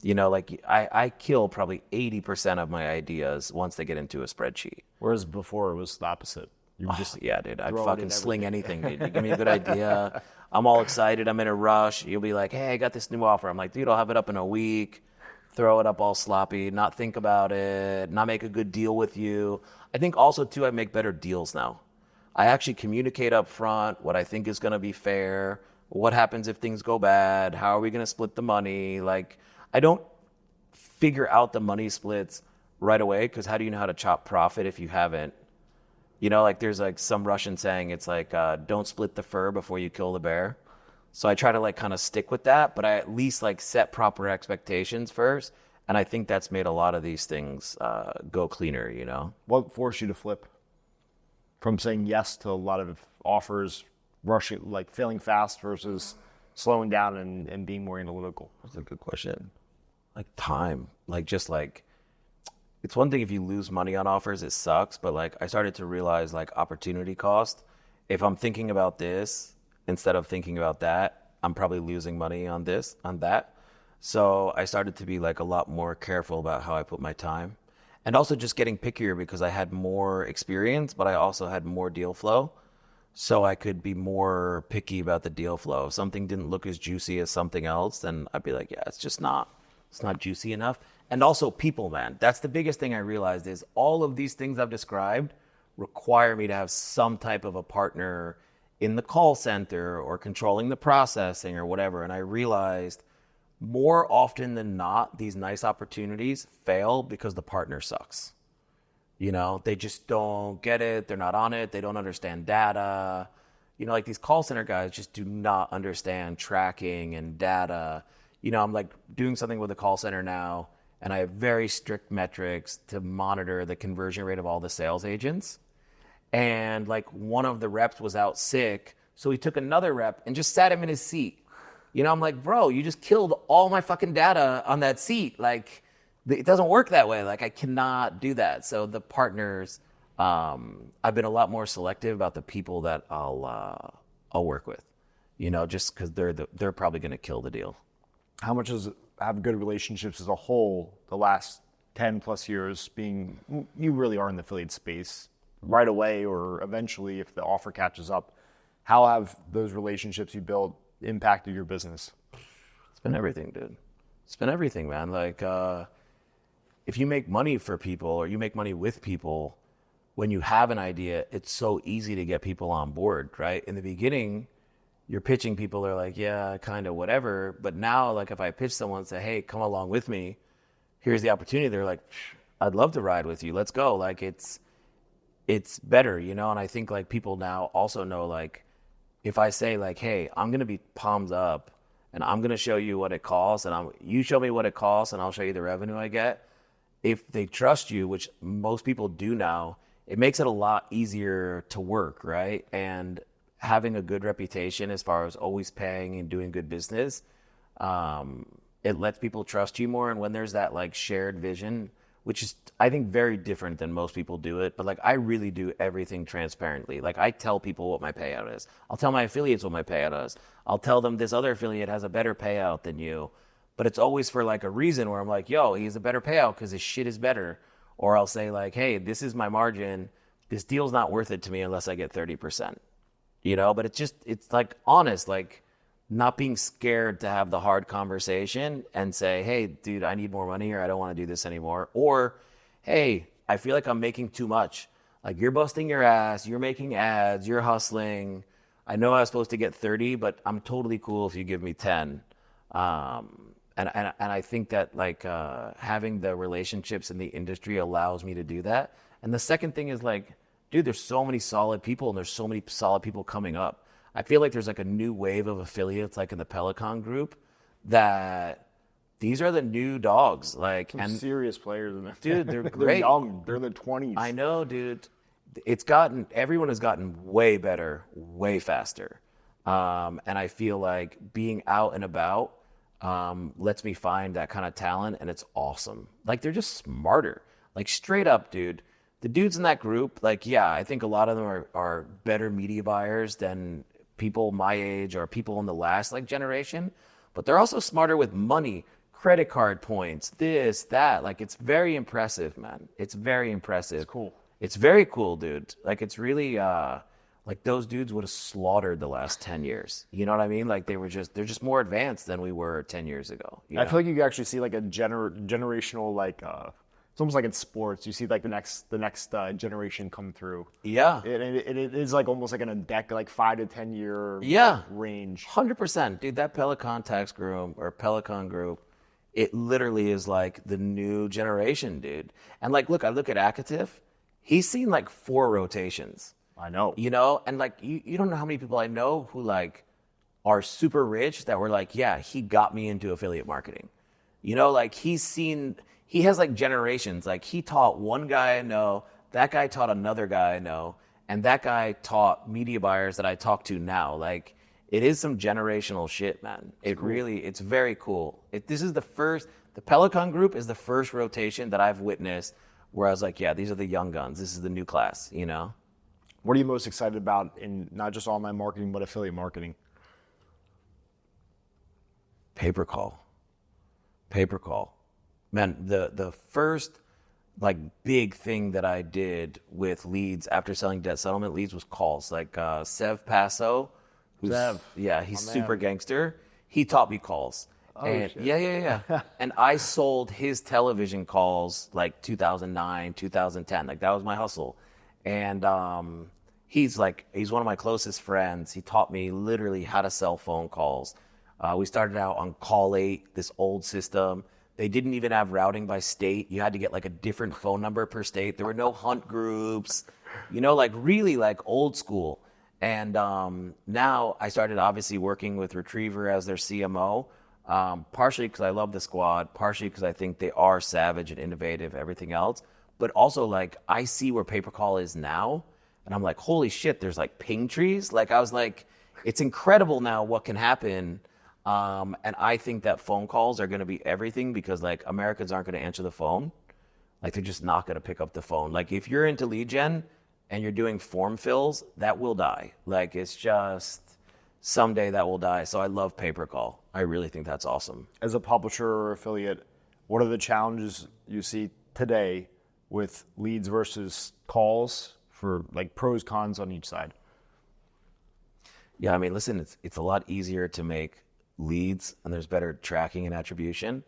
You know, like I kill probably 80% of my ideas once they get into a spreadsheet. Whereas before it was the opposite. You would just yeah, dude, I'd fucking sling anything, dude. You give me a good idea. I'm all excited. I'm in a rush. You'll be like, hey, I got this new offer. I'm like, dude, I'll have it up in a week. Throw it up all sloppy, not think about it, not make a good deal with you. I think also, too, I make better deals now. I actually communicate up front what I think is going to be fair, what happens if things go bad, how are we going to split the money. Like, I don't figure out the money splits right away, because how do you know how to chop profit if you haven't? You know, like there's like some Russian saying, it's like, don't split the fur before you kill the bear. So I try to like kind of stick with that, but I at least like set proper expectations first. And I think that's made a lot of these things go cleaner, you know? What forced you to flip from saying yes to a lot of offers, rushing, like failing fast versus slowing down and being more analytical? That's a good question. Like time, like just like, it's one thing if you lose money on offers, it sucks. But like I started to realize like opportunity cost. If I'm thinking about this instead of thinking about that, I'm probably losing money on this, on that. So I started to be like a lot more careful about how I put my time, and also just getting pickier because I had more experience, but I also had more deal flow. So I could be more picky about the deal flow. If something didn't look as juicy as something else, then I'd be like, yeah, it's not juicy enough. And also people, man. That's the biggest thing I realized is all of these things I've described require me to have some type of a partner in the call center or controlling the processing or whatever. And I realized more often than not, these nice opportunities fail because the partner sucks. You know, they just don't get it. They're not on it. They don't understand data. You know, like these call center guys just do not understand tracking and data. You know, I'm like doing something with a call center now, and I have very strict metrics to monitor the conversion rate of all the sales agents. And like one of the reps was out sick, so he took another rep and just sat him in his seat. You know, I'm like, bro, you just killed all my fucking data on that seat. Like, it doesn't work that way. Like, I cannot do that. So the partners, I've been a lot more selective about the people that I'll work with. You know, just because they're probably going to kill the deal. How much does have good relationships as a whole the last 10 plus years being, you really are in the affiliate space right away or eventually if the offer catches up, how have those relationships you built impacted your business? It's been everything, dude. It's been everything, man. Like, if you make money for people or you make money with people, when you have an idea, it's so easy to get people on board, right? In the beginning, you're pitching people, they're like, yeah, kind of whatever. But now, like if I pitch someone and say, hey, come along with me, here's the opportunity. They're like, I'd love to ride with you. Let's go. Like it's better, you know? And I think like people now also know, like, if I say like, hey, I'm going to be palms up and I'm going to show you what it costs and you show me what it costs and I'll show you the revenue I get. If they trust you, which most people do now, it makes it a lot easier to work, right? And having a good reputation as far as always paying and doing good business, it lets people trust you more. And when there's that like shared vision, which is, I think, very different than most people do it. But like, I really do everything transparently. Like I tell people what my payout is. I'll tell my affiliates what my payout is. I'll tell them this other affiliate has a better payout than you. But it's always for like a reason where I'm like, yo, he has a better payout because his shit is better. Or I'll say like, hey, this is my margin. This deal's not worth it to me unless I get 30%. You know, but it's like honest, like not being scared to have the hard conversation and say, hey, dude, I need more money or I don't want to do this anymore. Or, hey, I feel like I'm making too much. Like you're busting your ass, you're making ads, you're hustling. I know I was supposed to get 30, but I'm totally cool if you give me 10. And I think that like having the relationships in the industry allows me to do that. And the second thing is like, dude, there's so many solid people and there's so many solid people coming up. I feel like there's like a new wave of affiliates like in the Pelicon group that these are the new dogs. Like some serious players in there. Dude, they're great. They're young. They're in their 20s. I know, dude. Everyone has gotten way better, way faster. And I feel like being out and about lets me find that kind of talent, and it's awesome. Like they're just smarter. Like straight up, dude. The dudes in that group, like, yeah, I think a lot of them are better media buyers than people my age or people in the last like generation, but they're also smarter with money, credit card points, this, that. Like it's very impressive, man. It's very impressive. It's cool. It's very cool, dude. Like it's really like those dudes would have slaughtered the last 10 years. You know what I mean? Like they're just more advanced than we were 10 years ago. I feel like you actually see like a generational like it's almost like in sports. You see like the next generation come through. Yeah. It is like almost like in a like 5 to 10 year yeah. range. 100%. Dude, that Pelicon group It literally is like the new generation, dude. And like, look, I look at Akatif. He's seen like 4 rotations, I know. you know? And like, you don't know how many people I know who like are super rich that were like, yeah, he got me into affiliate marketing. You know, like he has like generations. Like he taught one guy I know, that guy taught another guy I know, and that guy taught media buyers that I talk to now. Like it is some generational shit, man. It's very cool. The Pelicon group is the first rotation that I've witnessed where I was like, yeah, these are the young guns. This is the new class, you know? What are you most excited about in not just online marketing, but affiliate marketing? Paper call. Man, the first like big thing that I did with leads after selling debt settlement leads was calls. Like Sev Paso, he's super gangster. He taught me calls. Shit. Yeah. And I sold his television calls like 2009, 2010. Like that was my hustle. And he's one of my closest friends. He taught me literally how to sell phone calls. We started out on Call 8, this old system. They didn't even have routing by state. You had to get like a different phone number per state. There were no hunt groups, you know, like really like old school. And now I started obviously working with Retriever as their CMO, partially because I love the squad, partially because I think they are savage and innovative, everything else. But also like I see where pay-per-call is now. And I'm like, holy shit, there's like ping trees. Like I was like, it's incredible now what can happen. And I think that phone calls are going to be everything because like Americans aren't going to answer the phone. Like they're just not going to pick up the phone. Like if you're into lead gen and you're doing form fills, that will die. Like it's just someday that will die. So I love pay-per-call. I really think that's awesome. As a publisher or affiliate, what are the challenges you see today with leads versus calls for like pros, cons on each side? Yeah, I mean, listen, it's a lot easier to make leads and there's better tracking and attribution.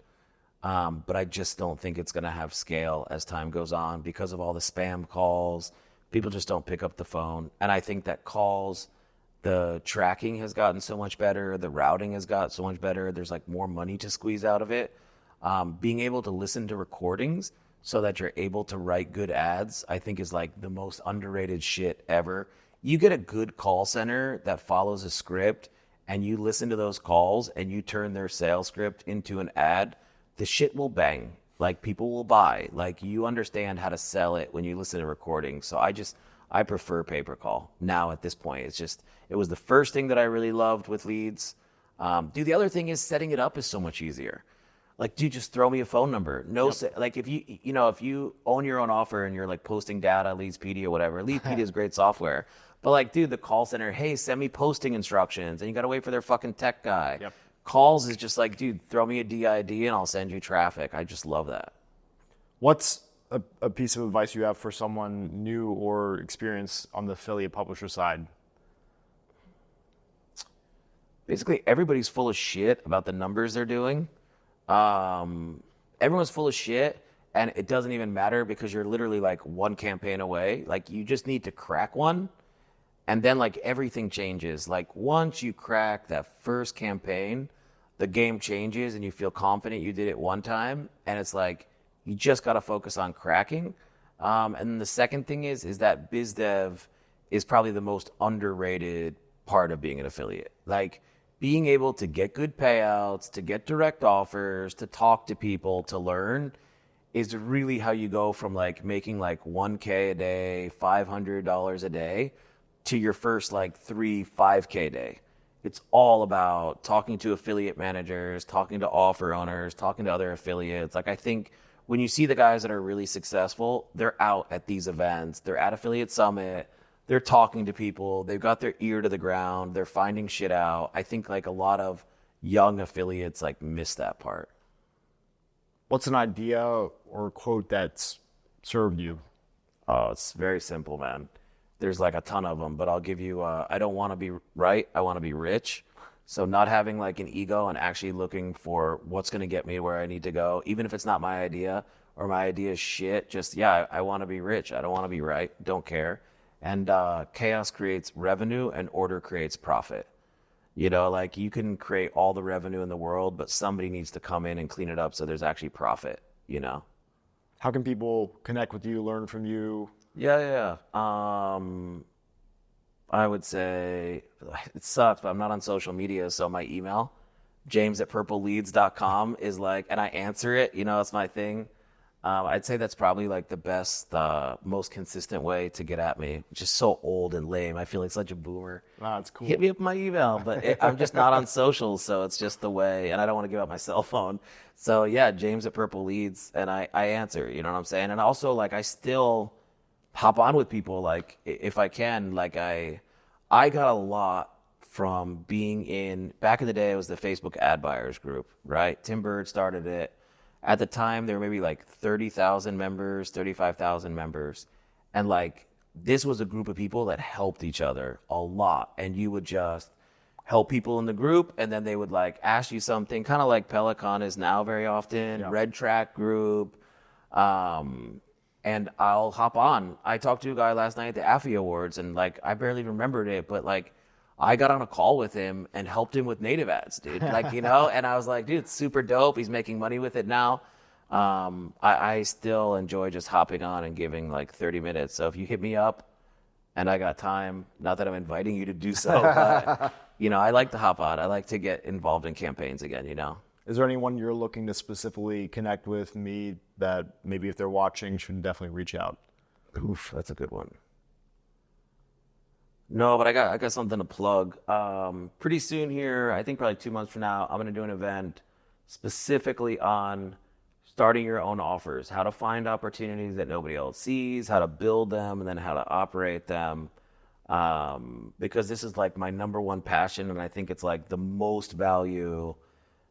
But I just don't think it's going to have scale as time goes on because of all the spam calls. People just don't pick up the phone. And I think that calls, the tracking has gotten so much better. The routing has got so much better. There's like more money to squeeze out of it. Being able to listen to recordings so that you're able to write good ads, I think is like the most underrated shit ever. You get a good call center that follows a script and you listen to those calls and you turn their sales script into an ad, the shit will bang. Like people will buy. Like you understand how to sell it when you listen to recordings. So I prefer pay-per-call now at this point. It was the first thing that I really loved with leads. The other thing is setting it up is so much easier. Like, dude, just throw me a phone number. Like if you own your own offer and you're like posting data, Leadspedia, whatever, Leadspedia is great software. But like, dude, the call center, hey, send me posting instructions, and you got to wait for their fucking tech guy. Yep. Calls is just like, dude, throw me a DID and I'll send you traffic. I just love that. What's a piece of advice you have for someone new or experienced on the affiliate publisher side? Basically, everybody's full of shit about the numbers they're doing. Everyone's full of shit, and it doesn't even matter because you're literally like one campaign away. Like you just need to crack one. And then like everything changes. Like once you crack that first campaign, the game changes and you feel confident you did it one time. And it's like, you just got to focus on cracking. And then the second thing is that biz dev is probably the most underrated part of being an affiliate. Like being able to get good payouts, to get direct offers, to talk to people, to learn is really how you go from like making like 1K a day, $500 a day, to your first like 5K day. It's all about talking to affiliate managers, talking to offer owners, talking to other affiliates. Like I think when you see the guys that are really successful, they're out at these events, they're at Affiliate Summit, they're talking to people, they've got their ear to the ground, they're finding shit out. I think like a lot of young affiliates like miss that part. What's an idea or quote that's served you? Oh, it's very simple, man. There's like a ton of them, but I'll give you, I don't want to be right, I want to be rich. So not having like an ego and actually looking for what's going to get me where I need to go, even if it's not my idea or my idea is shit, just, I want to be rich. I don't want to be right, don't care. And chaos creates revenue and order creates profit. You know, like you can create all the revenue in the world, but somebody needs to come in and clean it up so there's actually profit, you know? How can people connect with you, learn from you? Yeah. I would say it sucks, but I'm not on social media, so my email, james@purpleleads.com is like, and I answer it, you know, it's my thing. I'd say that's probably like the best, most consistent way to get at me, which is so old and lame. I feel like such a boomer. Wow, that's cool. Hit me up my email, but I'm just not on socials, so it's just the way, and I don't want to give out my cell phone. So yeah, James@purpleleads, and I answer, you know what I'm saying? And also, like, I still hop on with people, like, if I can. Like, I got a lot from being in, back in the day, it was the Facebook ad buyers group, right? Tim Bird started it. At the time, there were maybe like 30,000 members, 35,000 members. And like, this was a group of people that helped each other a lot. And you would just help people in the group, and then they would like ask you something, kind of like Pelicon is now very often, Yeah. Red Track group. And I'll hop on. I talked to a guy last night at the AFI Awards, and like, I barely remembered it, but like, I got on a call with him and helped him with native ads, dude. Like, you know, and I was like, dude, it's super dope. He's making money with it now. I still enjoy just hopping on and giving like 30 minutes. So if you hit me up and I got time, not that I'm inviting you to do so, but, you know, I like to hop on. I like to get involved in campaigns again, you know. Is there anyone you're looking to specifically connect with, me, that maybe if they're watching should definitely reach out? Oof, that's a good one. No, but I got something to plug. Pretty soon here, I think probably 2 months from now, I'm going to do an event specifically on starting your own offers, how to find opportunities that nobody else sees, how to build them, and then how to operate them. Because this is like my number one passion, and I think it's like the most value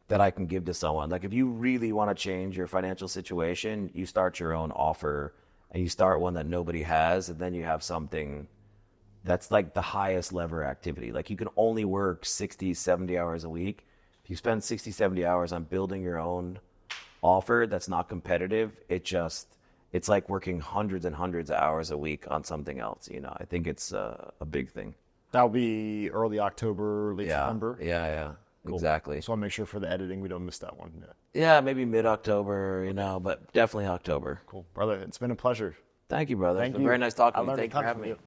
that I can give to someone. Like, if you really want to change your financial situation, you start your own offer, and you start one that nobody has, and then you have something that's like the highest lever activity. Like, you can only work 60, 70 hours a week. If you spend 60, 70 hours on building your own offer that's not competitive, it's like working hundreds and hundreds of hours a week on something else, you know. I think it's a big thing. That'll be early October, late September. Yeah. Cool. Exactly. So I'll make sure for the editing we don't miss that one. Yeah, maybe mid-October, you know, but definitely October. Cool. Brother, it's been a pleasure. Thank you, brother. Thank It's been you. very nice talking I to you. learned a Thank you ton for having from me. you.